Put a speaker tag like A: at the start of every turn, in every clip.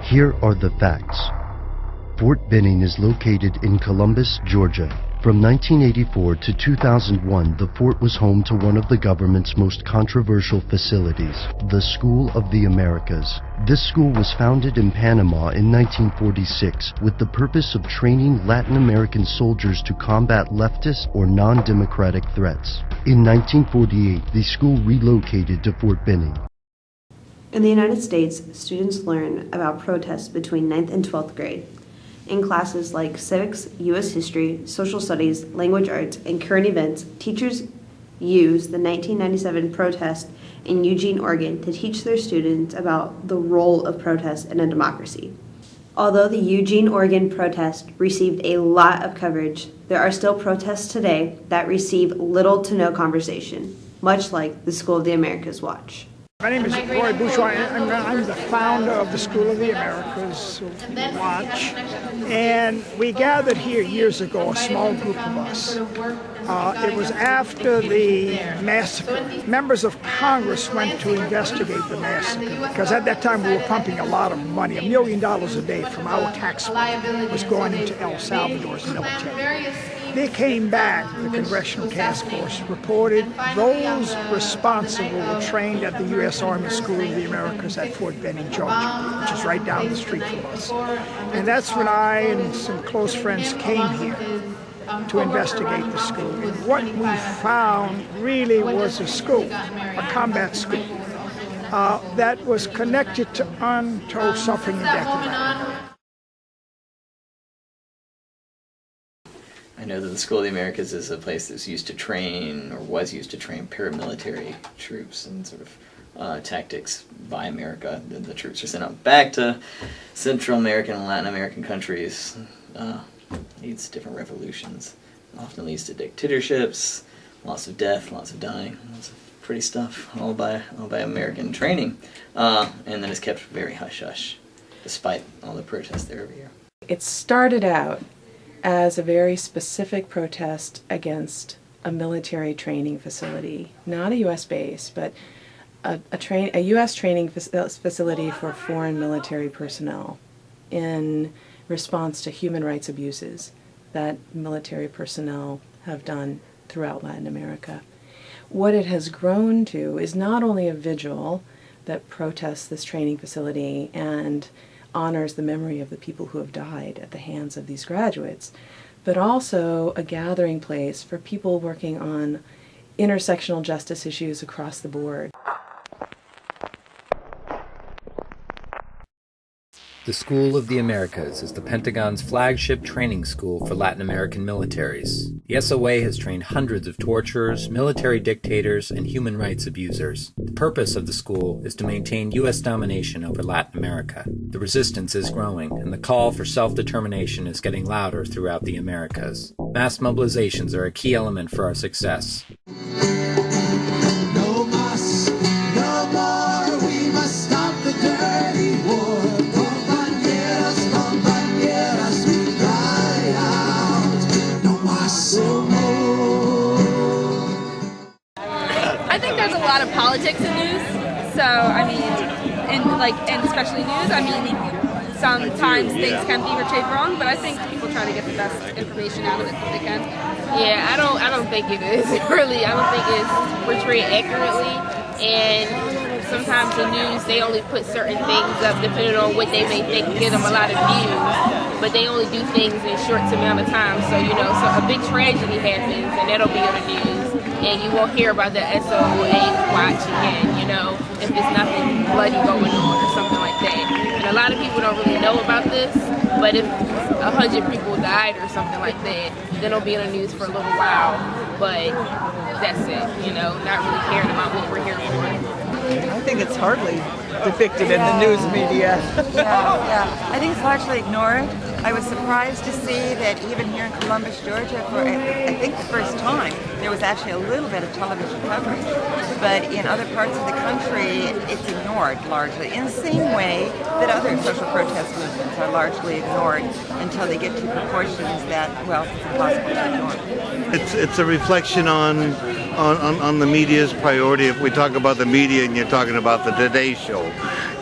A: Here are the facts. Fort Benning is located in Columbus, Georgia. From 1984 to 2001, the fort was home to one of the government's most controversial facilities, the School of the Americas. This school was founded in Panama in 1946 with the purpose of training Latin American soldiers to combat leftist or non-democratic threats. In 1948, the school relocated to Fort Benning.
B: In the United States, students learn about protests between 9th and 12th grade. In classes like civics, U.S. history, social studies, language arts, and current events, teachers use the 1997 protest in Eugene, Oregon to teach their students about the role of protest in a democracy. Although the Eugene, Oregon protest received a lot of coverage, there are still protests today that receive little to no conversation, much like the School of the Americas Watch.
C: My name is Roy Bourgeois. I'm the founder of the School of the Americas Watch, and we gathered here years ago, a small group of us. It was after the massacre. Members of Congress went to investigate the massacre because at that time we were pumping a lot of money. $1 million a day from our tax money was going into El Salvador's military. They came back, the Congressional Task Force reported those responsible were trained at the U.S. Army School of the Americas at Fort Benning, Georgia, which is right down the street from us. And that's when I and some close friends came here to investigate the school. And what we found really was a school, a combat school, that was connected to untold suffering and death.
D: I know that the School of the Americas is a place that's used to train, or was used to train, paramilitary troops and sort of tactics by America. The troops are sent out back to Central American and Latin American countries. Leads to different revolutions. Often leads to dictatorships, lots of death, lots of dying, lots of pretty stuff, all by American training. And then it's kept very hush-hush, despite all the protests there every year.
E: It started out as a very specific protest against a military training facility, not a U.S. base, but a U.S. training facility for foreign military personnel in response to human rights abuses that military personnel have done throughout Latin America. What it has grown to is not only a vigil that protests this training facility and honors the memory of the people who have died at the hands of these graduates, but also a gathering place for people working on intersectional justice issues across the board.
F: The School of the Americas is the Pentagon's flagship training school for Latin American militaries. The SOA has trained hundreds of torturers, military dictators, and human rights abusers. The purpose of the school is to maintain U.S. domination over Latin America. The resistance is growing, and the call for self-determination is getting louder throughout the Americas. Mass mobilizations are a key element for our success.
G: No mas, no more, we must stop the dirty war.
H: I think there's a lot of politics in news, so I mean, and especially news. I mean, sometimes things can be portrayed wrong, but I think people try to get the best information out of it that they can.
I: Yeah, I don't think it is really. I don't think it's portrayed accurately, and sometimes the news they only put certain things up depending on what they may think get them a lot of views, but they only do things in short amount of time. So so a big tragedy happens, and that'll be on the news. And you won't hear about the SOA watch again, if there's nothing bloody going on or something like that. And a lot of people don't really know about this, but if 100 people died or something like that, then it'll be in the news for a little while. But that's it, not really caring about what we're here for.
J: I think it's hardly depicted in the news media.
K: Yeah. I think it's largely ignored. I was surprised to see that even here in Columbus, Georgia, for I think the first time, there was actually a little bit of television coverage. But in other parts of the country, it's ignored largely, in the same way that other social protest movements are largely ignored until they get to proportions that, well, it's impossible to ignore.
L: It's a reflection on the media's priority. If we talk about the media and you're talking about the Today Show,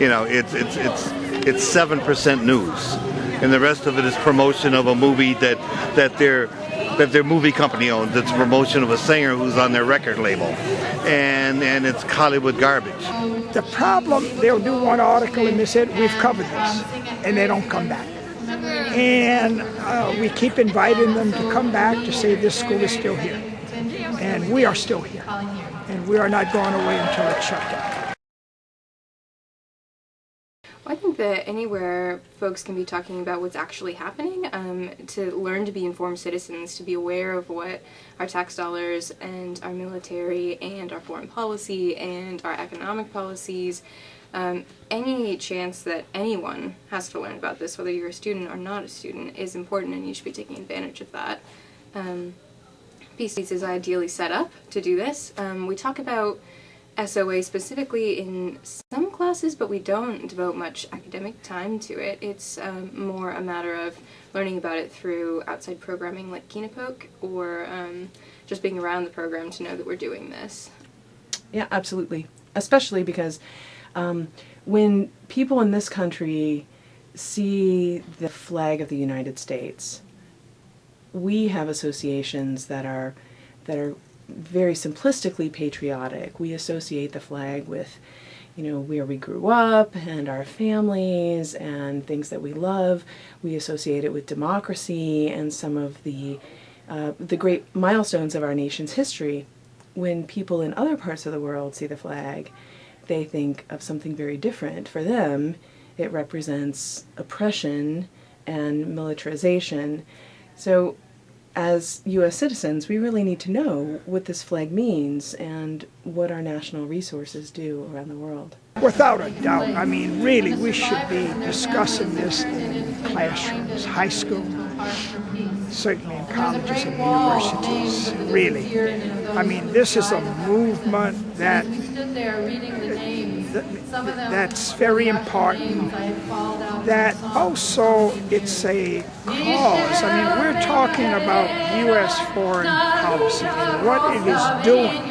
L: you know, it's 7% news, and the rest of it is promotion of a movie that their movie company owns. It's a promotion of a singer who's on their record label, and it's Hollywood garbage.
C: The problem, they'll do one article and they said, we've covered this, and they don't come back. And we keep inviting them to come back to say this school is still here. And we are still here. And we are not going away until it's shut down.
M: Well, I think that anywhere folks can be talking about what's actually happening, to learn to be informed citizens, to be aware of what our tax dollars and our military and our foreign policy and our economic policies, any chance that anyone has to learn about this, whether you're a student or not a student, is important, and you should be taking advantage of that. PCs is ideally set up to do this. We talk about SOA specifically in some classes, but we don't devote much academic time to it. It's more a matter of learning about it through outside programming like Kinapoke, or just being around the program to know that we're doing this.
E: Yeah, absolutely. Especially because when people in this country see the flag of the United States, we have associations that are very simplistically patriotic. We associate the flag with, you know, where we grew up and our families and things that we love. We associate it with democracy and some of the great milestones of our nation's history. When people in other parts of the world see the flag, they think of something very different. For them, it represents oppression and militarization. So as U.S. citizens, we really need to know what this flag means and what our national resources do around the world.
C: Without a doubt, I mean, really, we should be discussing this in classrooms, high school, certainly in colleges and universities, really. I mean, this is a movement that's very important, that also it's a cause. I mean, we're talking about U.S. foreign policy and what it is doing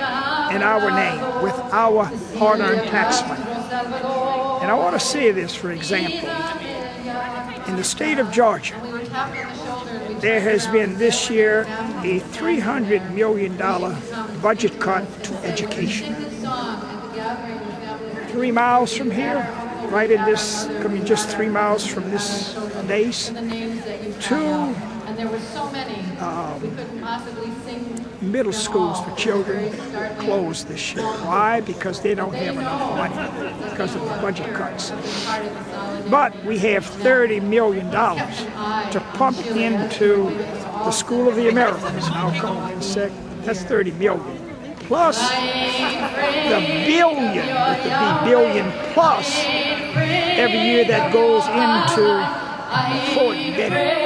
C: in our name with our hard-earned tax money. And I want to say this, for example, in the state of Georgia, there has been this year a $300 million budget cut to education. 3 miles from here, right in this, I mean just 3 miles from this base, two middle schools for children closed this year. Why? Because they don't have enough money because of the budget cuts. But we have $30 million to pump into the School of the Americas. And I'll come in a sec. That's $30 million. Plus the billion, with the B, billion plus every year that goes into Fort Benning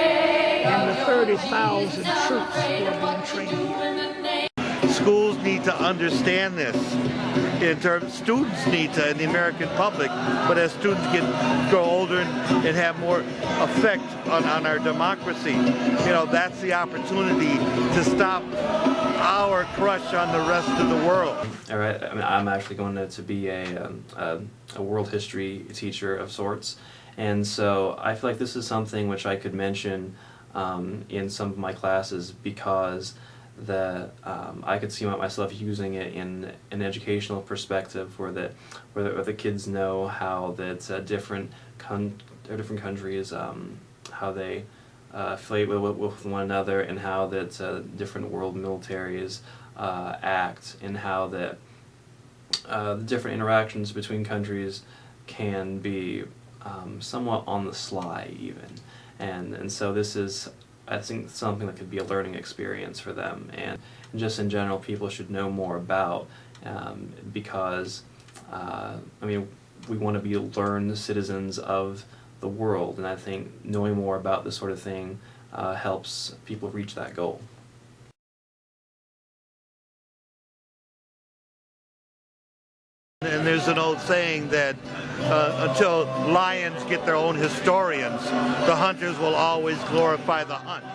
C: and the 30,000 troops who are being trained here.
L: Schools need to understand this. In terms, students need to, in the American public, but as students grow older and have more effect on our democracy, you know, that's the opportunity to stop our crush on the rest of the world.
N: All right, I mean, I'm actually going to be a world history teacher of sorts, and so I feel like this is something which I could mention in some of my classes, because I could see myself using it in an educational perspective, where the kids know how that different countries, how they affiliate with one another, and how that different world militaries act, and how that the different interactions between countries can be somewhat on the sly even, and so this is, I think, something that could be a learning experience for them, and just in general people should know more about, because I mean, we want to be learned citizens of the world, and I think knowing more about this sort of thing helps people reach that goal.
L: And there's an old saying that until lions get their own historians, the hunters will always glorify the hunt.